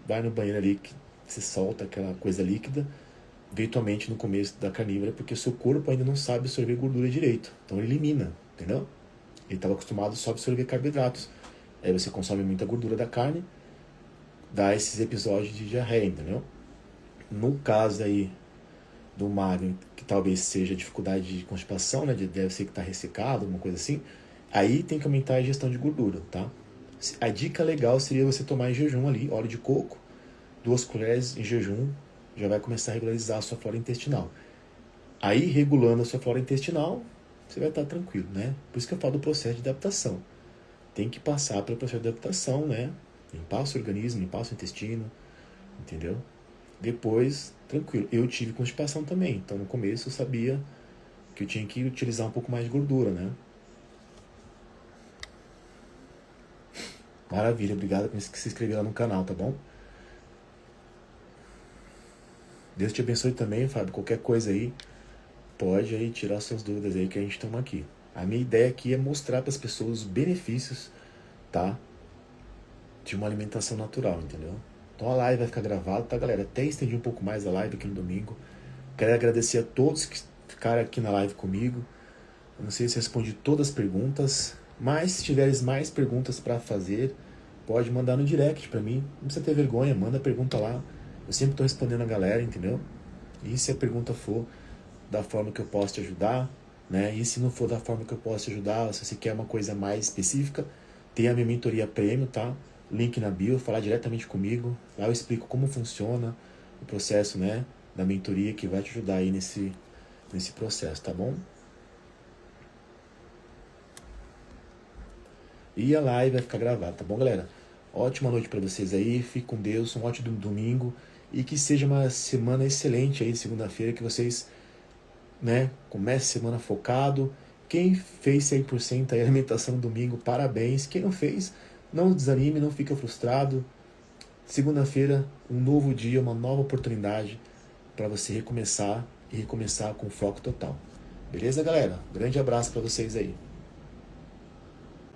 S1: vai no banheiro ali, que você solta aquela coisa líquida, virtualmente no começo da carnívora, porque o seu corpo ainda não sabe absorver gordura direito. Então ele elimina, entendeu? Ele estava acostumado só a absorver carboidratos. Aí você consome muita gordura da carne, dá esses episódios de diarreia, entendeu? No caso aí do magro, que talvez seja dificuldade de constipação, né? Deve ser que está ressecado, alguma coisa assim. Aí tem que aumentar a ingestão de gordura, tá? A dica legal seria você tomar em jejum ali, óleo de coco, 2 colheres em jejum, já vai começar a regularizar a sua flora intestinal. Aí, regulando a sua flora intestinal, você vai estar tranquilo, né? Por isso que eu falo do processo de adaptação. Tem que passar pelo processo de adaptação, né? Limpar o seu organismo, limpar o seu intestino, entendeu? Depois, tranquilo. Eu tive constipação também, então no começo eu sabia que eu tinha que utilizar um pouco mais de gordura, né? Maravilha, obrigado por se inscrever lá no canal, tá bom? Deus te abençoe também, Fábio. Qualquer coisa aí, pode aí tirar suas dúvidas aí que a gente estamos aqui. A minha ideia aqui é mostrar para as pessoas os benefícios, tá? De uma alimentação natural, entendeu? Então a live vai ficar gravada, tá, galera? Até estendi um pouco mais a live aqui no domingo. Quero agradecer a todos que ficaram aqui na live comigo. Eu não sei se respondi todas as perguntas, mas se tiveres mais perguntas para fazer, pode mandar no direct para mim. Não precisa ter vergonha, manda a pergunta lá. Eu sempre estou respondendo a galera, entendeu? E se a pergunta for da forma que eu posso te ajudar, né? E se não for da forma que eu posso te ajudar, se você quer uma coisa mais específica, tem a minha mentoria prêmio, tá? Link na bio, falar diretamente comigo. Lá eu explico como funciona o processo, né? Da mentoria que vai te ajudar aí nesse processo, tá bom? E a live vai ficar gravada, tá bom, galera? Ótima noite para vocês aí, fique com Deus, um ótimo domingo e que seja uma semana excelente aí, segunda-feira, que vocês, né, comecem a semana focado. Quem fez 100% aí alimentação no domingo, parabéns. Quem não fez, não desanime, não fica frustrado. Segunda-feira, um novo dia, uma nova oportunidade para você recomeçar e recomeçar com foco total. Beleza, galera? Grande abraço para vocês aí.